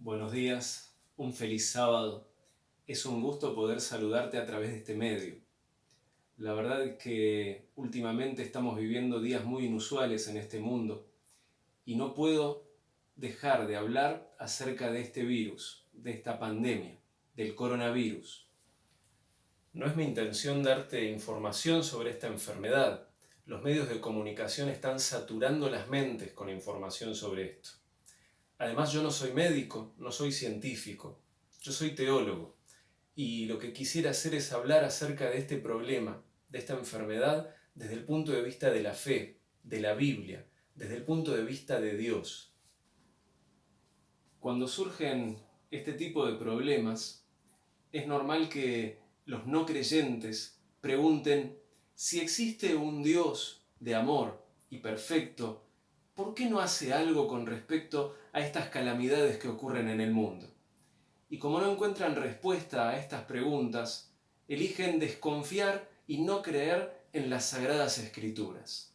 Buenos días, un feliz sábado. Es un gusto poder saludarte a través de este medio. La verdad es que últimamente estamos viviendo días muy inusuales en este mundo y no puedo dejar de hablar acerca de este virus, de esta pandemia, del coronavirus. No es mi intención darte información sobre esta enfermedad. Los medios de comunicación están saturando las mentes con información sobre esto. Además, yo no soy médico, no soy científico, yo soy teólogo. Y lo que quisiera hacer es hablar acerca de este problema, de esta enfermedad, desde el punto de vista de la fe, de la Biblia, desde el punto de vista de Dios. Cuando surgen este tipo de problemas, es normal que los no creyentes pregunten si existe un Dios de amor y perfecto, ¿por qué no hace algo con respecto a estas calamidades que ocurren en el mundo? Y como no encuentran respuesta a estas preguntas, eligen desconfiar y no creer en las Sagradas Escrituras.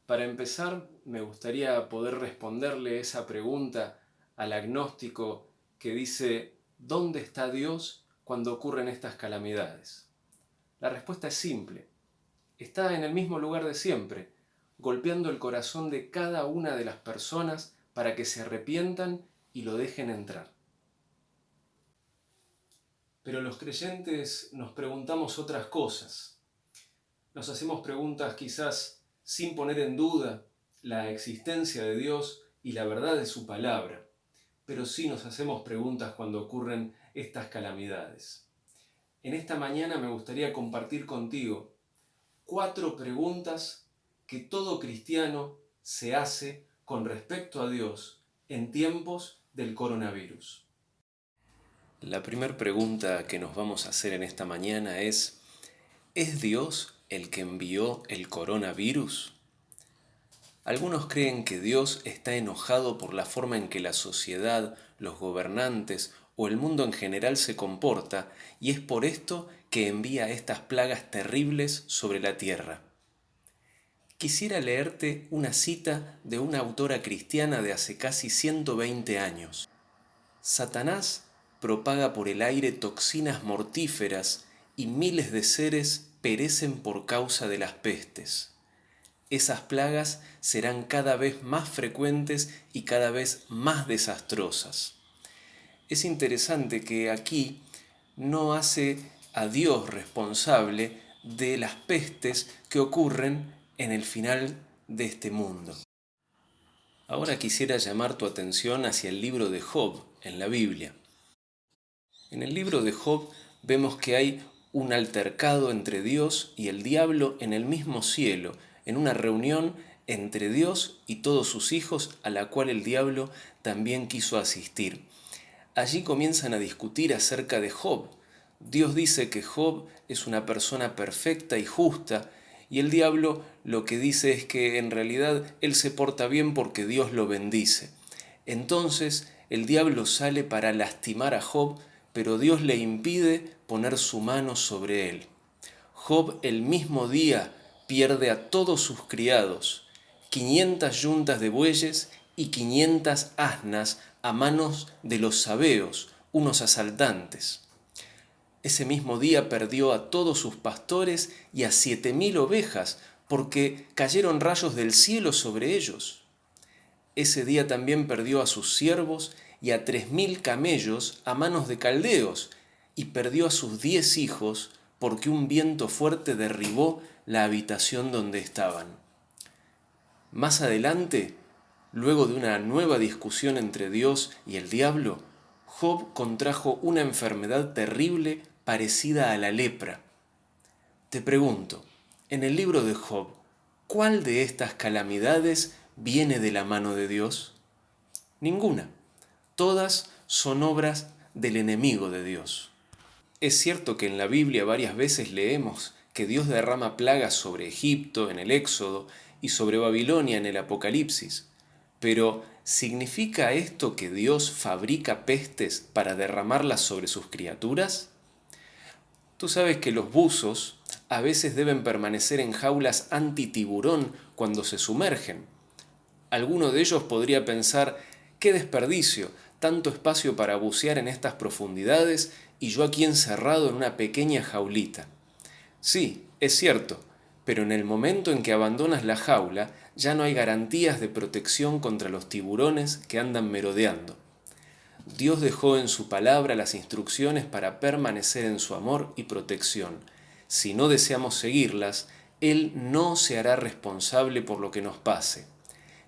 Para empezar, me gustaría poder responderle esa pregunta al agnóstico que dice: ¿dónde está Dios cuando ocurren estas calamidades? La respuesta es simple. Está en el mismo lugar de siempre, golpeando el corazón de cada una de las personas para que se arrepientan y lo dejen entrar. Pero los creyentes nos preguntamos otras cosas. Nos hacemos preguntas quizás sin poner en duda la existencia de Dios y la verdad de su palabra, pero sí nos hacemos preguntas cuando ocurren estas calamidades. En esta mañana me gustaría compartir contigo 4 preguntas que todo cristiano se hace con respecto a Dios en tiempos del coronavirus. La primera pregunta que nos vamos a hacer en esta mañana es Dios el que envió el coronavirus? Algunos creen que Dios está enojado por la forma en que la sociedad, los gobernantes o el mundo en general se comporta, y es por esto que envía estas plagas terribles sobre la tierra. Quisiera leerte una cita de una autora cristiana de hace casi 120 años. Satanás propaga por el aire toxinas mortíferas y miles de seres perecen por causa de las pestes. Esas plagas serán cada vez más frecuentes y cada vez más desastrosas. Es interesante que aquí no hace a Dios responsable de las pestes que ocurren en el final de este mundo. Ahora quisiera llamar tu atención hacia el libro de Job en la Biblia. En el libro de Job vemos que hay un altercado entre Dios y el diablo en el mismo cielo, en una reunión entre Dios y todos sus hijos a la cual el diablo también quiso asistir. Allí comienzan a discutir acerca de Job. Dios dice que Job es una persona perfecta y justa, y el diablo lo que dice es que en realidad él se porta bien porque Dios lo bendice. Entonces el diablo sale para lastimar a Job, pero Dios le impide poner su mano sobre él. Job el mismo día pierde a todos sus criados, 500 yuntas de bueyes y 500 asnas a manos de los sabeos, unos asaltantes. Ese mismo día perdió a todos sus pastores y a 7.000 ovejas, porque cayeron rayos del cielo sobre ellos. Ese día también perdió a sus siervos y a 3.000 camellos a manos de caldeos, y perdió a sus 10 hijos, porque un viento fuerte derribó la habitación donde estaban. Más adelante, luego de una nueva discusión entre Dios y el diablo, Job contrajo una enfermedad terrible parecida a la lepra. Te pregunto, en el libro de Job, ¿cuál de estas calamidades viene de la mano de Dios? Ninguna. Todas son obras del enemigo de Dios. Es cierto que en la Biblia varias veces leemos que Dios derrama plagas sobre Egipto en el Éxodo y sobre Babilonia en el Apocalipsis, pero ¿significa esto que Dios fabrica pestes para derramarlas sobre sus criaturas? Tú sabes que los buzos a veces deben permanecer en jaulas antitiburón cuando se sumergen. Alguno de ellos podría pensar qué desperdicio, tanto espacio para bucear en estas profundidades y yo aquí encerrado en una pequeña jaulita. Sí, es cierto, pero en el momento en que abandonas la jaula ya no hay garantías de protección contra los tiburones que andan merodeando. Dios dejó en su palabra las instrucciones para permanecer en su amor y protección. Si no deseamos seguirlas, Él no se hará responsable por lo que nos pase.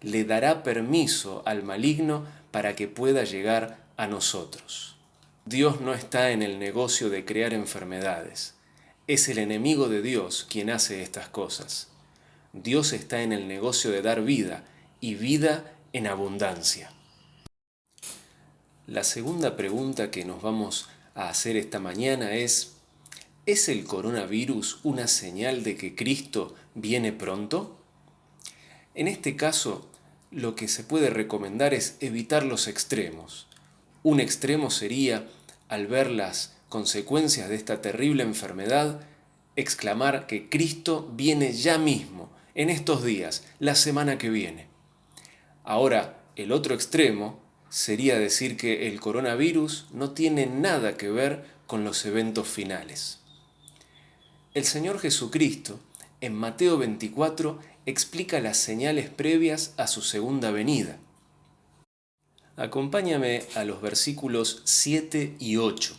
Le dará permiso al maligno para que pueda llegar a nosotros. Dios no está en el negocio de crear enfermedades. Es el enemigo de Dios quien hace estas cosas. Dios está en el negocio de dar vida, y vida en abundancia. La segunda pregunta que nos vamos a hacer esta mañana ¿es el coronavirus una señal de que Cristo viene pronto? En este caso, lo que se puede recomendar es evitar los extremos. Un extremo sería, al ver las consecuencias de esta terrible enfermedad, exclamar que Cristo viene ya mismo, en estos días, la semana que viene. Ahora, el otro extremo sería decir que el coronavirus no tiene nada que ver con los eventos finales. El Señor Jesucristo, en Mateo 24, explica las señales previas a su segunda venida. Acompáñame a los versículos 7 y 8.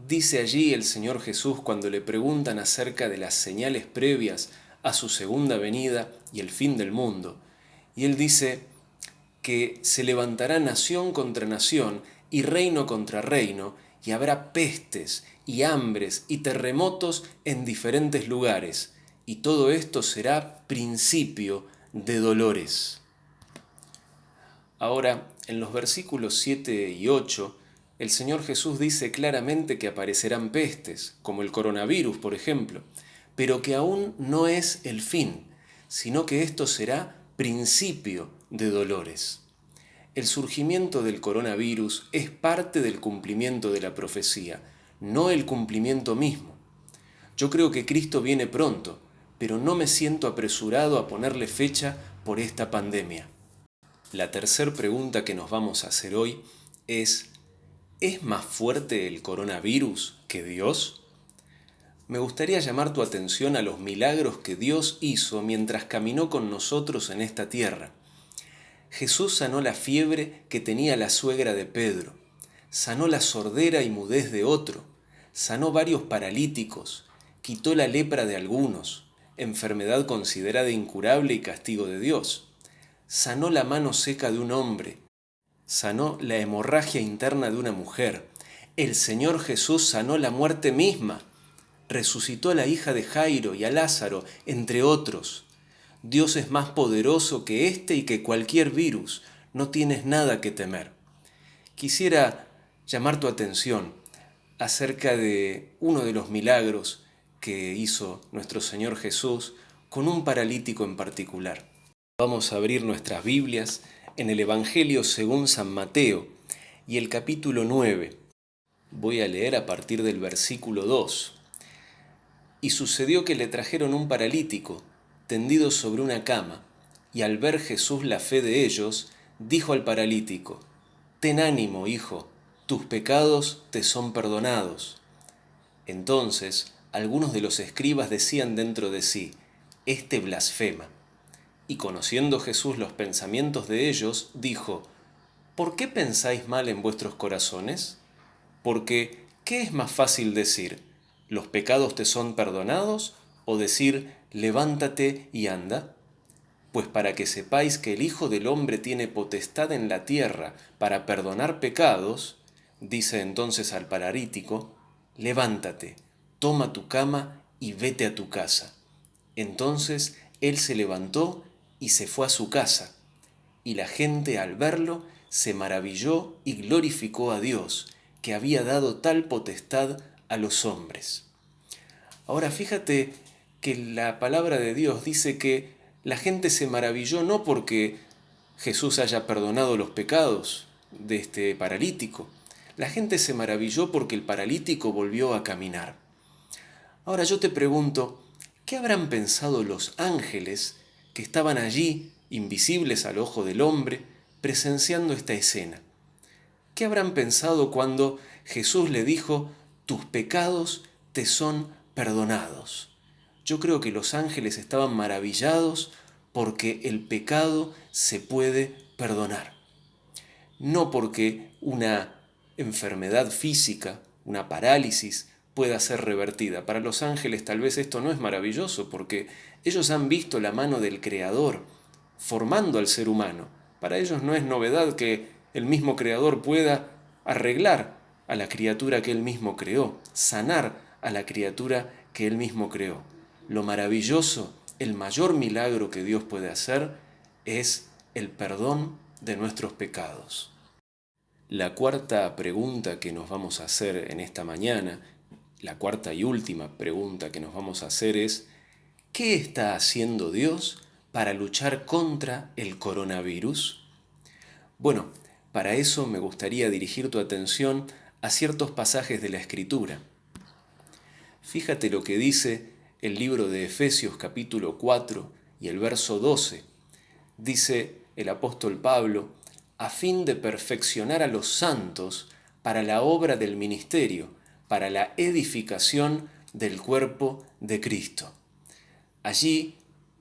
Dice allí el Señor Jesús cuando le preguntan acerca de las señales previas a su segunda venida y el fin del mundo. Y Él dice que se levantará nación contra nación y reino contra reino, y habrá pestes y hambres y terremotos en diferentes lugares, y todo esto será principio de dolores. Ahora, en los versículos 7 y 8, el Señor Jesús dice claramente que aparecerán pestes, como el coronavirus, por ejemplo, pero que aún no es el fin, sino que esto será principio de dolores. El surgimiento del coronavirus es parte del cumplimiento de la profecía, no el cumplimiento mismo. Yo creo que Cristo viene pronto, pero no me siento apresurado a ponerle fecha por esta pandemia. La tercera pregunta que nos vamos a hacer hoy ¿es más fuerte el coronavirus que Dios? Me gustaría llamar tu atención a los milagros que Dios hizo mientras caminó con nosotros en esta tierra. Jesús sanó la fiebre que tenía la suegra de Pedro, sanó la sordera y mudez de otro, sanó varios paralíticos, quitó la lepra de algunos, enfermedad considerada incurable y castigo de Dios, sanó la mano seca de un hombre, sanó la hemorragia interna de una mujer. El Señor Jesús sanó la muerte misma, resucitó a la hija de Jairo y a Lázaro, entre otros. Dios es más poderoso que este y que cualquier virus. No tienes nada que temer. Quisiera llamar tu atención acerca de uno de los milagros que hizo nuestro Señor Jesús con un paralítico en particular. Vamos a abrir nuestras Biblias en el Evangelio según San Mateo y el capítulo 9. Voy a leer a partir del versículo 2. Y sucedió que le trajeron un paralítico, tendido sobre una cama, y al ver Jesús la fe de ellos, dijo al paralítico: «Ten ánimo, hijo, tus pecados te son perdonados». Entonces algunos de los escribas decían dentro de sí: «Este blasfema». Y conociendo Jesús los pensamientos de ellos, dijo: «¿Por qué pensáis mal en vuestros corazones? Porque, ¿qué es más fácil decir? ¿Los pecados te son perdonados? ¿O decir, levántate y anda? Pues para que sepáis que el Hijo del Hombre tiene potestad en la tierra para perdonar pecados, dice entonces al paralítico, levántate, toma tu cama y vete a tu casa. Entonces él se levantó y se fue a su casa, y la gente al verlo se maravilló y glorificó a Dios, que había dado tal potestad a los hombres. Ahora fíjate que la palabra de Dios dice que la gente se maravilló no porque Jesús haya perdonado los pecados de este paralítico. La gente se maravilló porque el paralítico volvió a caminar. Ahora yo te pregunto, ¿qué habrán pensado los ángeles que estaban allí, invisibles al ojo del hombre, presenciando esta escena. ¿Qué habrán pensado cuando Jesús le dijo, tus pecados te son perdonados? Yo creo que los ángeles estaban maravillados porque el pecado se puede perdonar. No porque una enfermedad física, una parálisis, pueda ser revertida. Para los ángeles tal vez esto no es maravilloso porque ellos han visto la mano del Creador formando al ser humano. Para ellos no es novedad que el mismo Creador pueda arreglar a la criatura que Él mismo creó, sanar a la criatura que Él mismo creó. Lo maravilloso, el mayor milagro que Dios puede hacer es el perdón de nuestros pecados. La cuarta pregunta que nos vamos a hacer en esta mañana, la cuarta y última pregunta que nos vamos a hacer es, ¿qué está haciendo Dios para luchar contra el coronavirus? Bueno, para eso me gustaría dirigir tu atención a ciertos pasajes de la Escritura. Fíjate lo que dice el libro de Efesios capítulo 4 y el verso 12. Dice el apóstol Pablo, a fin de perfeccionar a los santos para la obra del ministerio, para la edificación del cuerpo de Cristo. Allí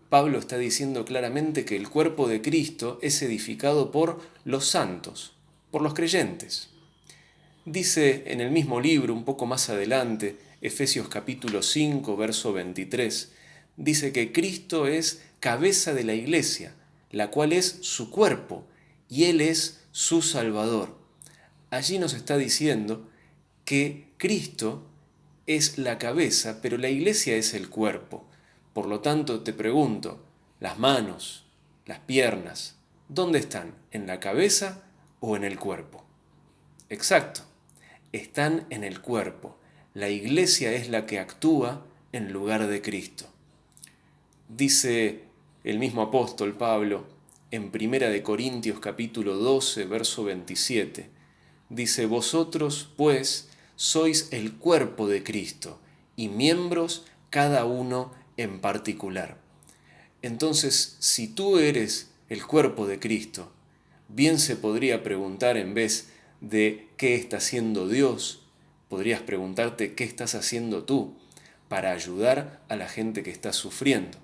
Pablo está diciendo claramente que el cuerpo de Cristo es edificado por los santos, por los creyentes. Dice en el mismo libro, un poco más adelante, Efesios capítulo 5, verso 23, dice que Cristo es cabeza de la iglesia, la cual es su cuerpo, y Él es su Salvador. Allí nos está diciendo que Cristo es la cabeza, pero la iglesia es el cuerpo. Por lo tanto, te pregunto, las manos, las piernas, ¿dónde están? ¿En la cabeza o en el cuerpo? Exacto, están en el cuerpo. La iglesia es la que actúa en lugar de Cristo. Dice el mismo apóstol Pablo en 1 Corintios capítulo 12, verso 27. Dice, vosotros, pues, sois el cuerpo de Cristo y miembros cada uno en particular. Entonces, si tú eres el cuerpo de Cristo, bien se podría preguntar en vez de qué está haciendo Dios, podrías preguntarte qué estás haciendo tú para ayudar a la gente que está sufriendo.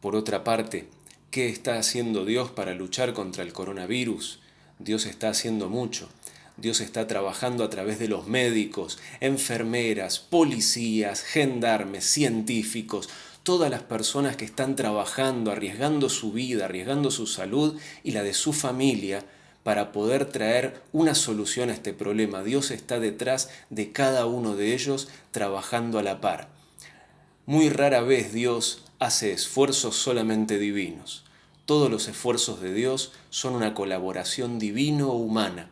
Por otra parte, ¿qué está haciendo Dios para luchar contra el coronavirus? Dios está haciendo mucho. Dios está trabajando a través de los médicos, enfermeras, policías, gendarmes, científicos, todas las personas que están trabajando, arriesgando su vida, arriesgando su salud y la de su familia para poder traer una solución a este problema. Dios está detrás de cada uno de ellos trabajando a la par. Muy rara vez Dios hace esfuerzos solamente divinos. Todos los esfuerzos de Dios son una colaboración divino-humana.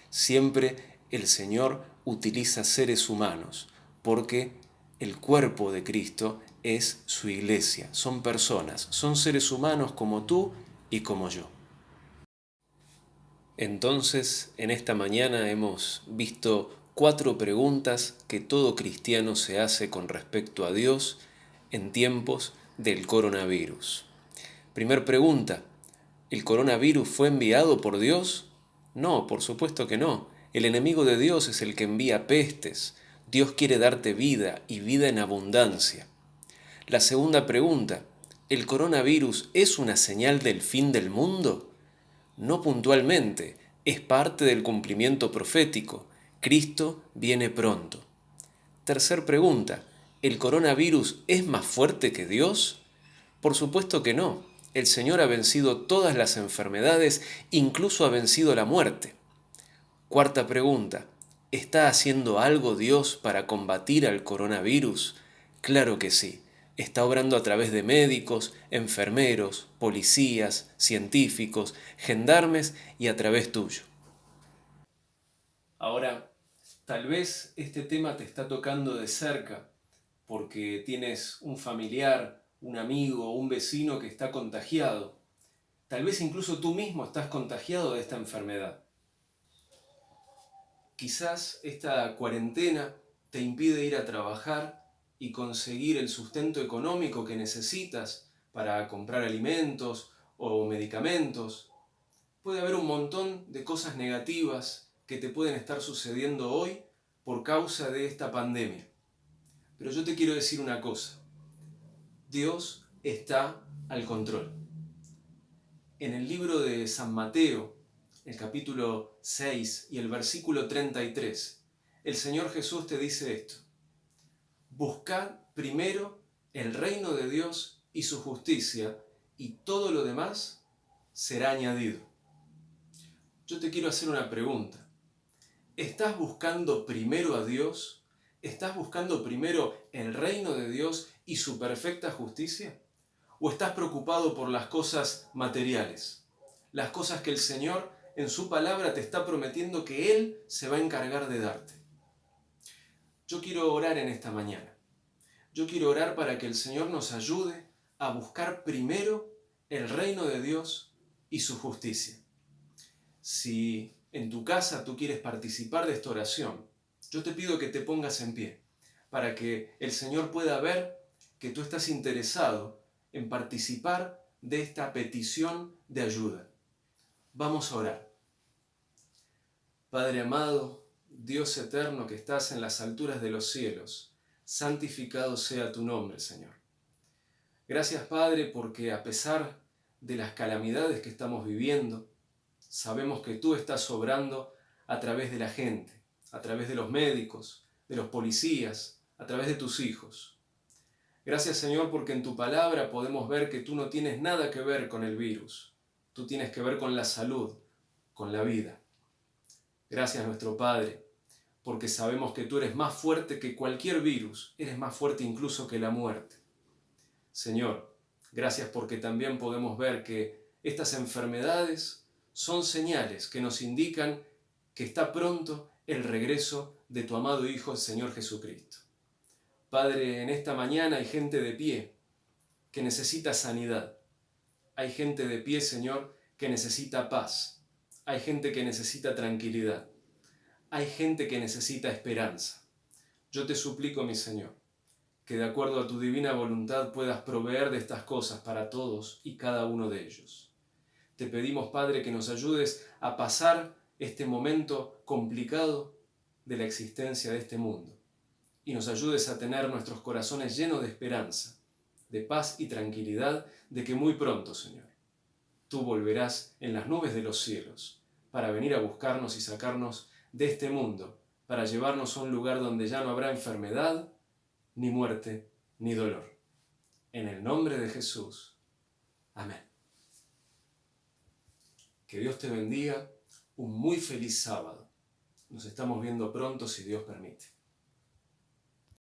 Siempre el Señor utiliza seres humanos, porque el cuerpo de Cristo es su iglesia. Son personas, son seres humanos como tú y como yo. Entonces, en esta mañana hemos visto 4 preguntas que todo cristiano se hace con respecto a Dios en tiempos del coronavirus. Primer pregunta, ¿el coronavirus fue enviado por Dios? No, por supuesto que no. El enemigo de Dios es el que envía pestes. Dios quiere darte vida y vida en abundancia. La segunda pregunta, ¿el coronavirus es una señal del fin del mundo? No puntualmente, es parte del cumplimiento profético. Cristo viene pronto. Tercer pregunta, ¿el coronavirus es más fuerte que Dios? Por supuesto que no. El Señor ha vencido todas las enfermedades, incluso ha vencido la muerte. Cuarta pregunta, ¿está haciendo algo Dios para combatir al coronavirus? Claro que sí. Está obrando a través de médicos, enfermeros, policías, científicos, gendarmes y a través tuyo. Ahora, tal vez este tema te está tocando de cerca porque tienes un familiar, un amigo o un vecino que está contagiado. Tal vez incluso tú mismo estás contagiado de esta enfermedad. Quizás esta cuarentena te impide ir a trabajar y conseguir el sustento económico que necesitas para comprar alimentos o medicamentos. Puede haber un montón de cosas negativas que te pueden estar sucediendo hoy por causa de esta pandemia. Pero yo te quiero decir una cosa. Dios está al control. En el libro de San Mateo, el capítulo 6 y el versículo 33, el Señor Jesús te dice esto: buscad primero el reino de Dios y su justicia, y todo lo demás será añadido. Yo te quiero hacer una pregunta. ¿Estás buscando primero a Dios? ¿Estás buscando primero el reino de Dios y su perfecta justicia? ¿O estás preocupado por las cosas materiales? Las cosas que el Señor en su palabra te está prometiendo que Él se va a encargar de darte. Yo quiero orar en esta mañana. Yo quiero orar para que el Señor nos ayude a buscar primero el reino de Dios y su justicia. Si en tu casa tú quieres participar de esta oración, yo te pido que te pongas en pie para que el Señor pueda ver que tú estás interesado en participar de esta petición de ayuda. Vamos a orar. Padre amado, Dios eterno que estás en las alturas de los cielos, santificado sea tu nombre, Señor. Gracias, Padre, porque a pesar de las calamidades que estamos viviendo, sabemos que tú estás obrando a través de la gente, a través de los médicos, de los policías, a través de tus hijos. Gracias, Señor, porque en tu palabra podemos ver que tú no tienes nada que ver con el virus. Tú tienes que ver con la salud, con la vida. Gracias, nuestro Padre, porque sabemos que tú eres más fuerte que cualquier virus, eres más fuerte incluso que la muerte. Señor, gracias porque también podemos ver que estas enfermedades son señales que nos indican que está pronto el regreso de tu amado Hijo, el Señor Jesucristo. Padre, en esta mañana hay gente de pie que necesita sanidad. Hay gente de pie, Señor, que necesita paz. Hay gente que necesita tranquilidad. Hay gente que necesita esperanza. Yo te suplico, mi Señor, que de acuerdo a tu divina voluntad puedas proveer de estas cosas para todos y cada uno de ellos. Te pedimos, Padre, que nos ayudes a pasar este momento complicado de la existencia de este mundo y nos ayudes a tener nuestros corazones llenos de esperanza, de paz y tranquilidad, de que muy pronto, Señor, tú volverás en las nubes de los cielos para venir a buscarnos y sacarnos de este mundo, para llevarnos a un lugar donde ya no habrá enfermedad, ni muerte, ni dolor. En el nombre de Jesús. Amén. Que Dios te bendiga. Un muy feliz sábado. Nos estamos viendo pronto si Dios permite.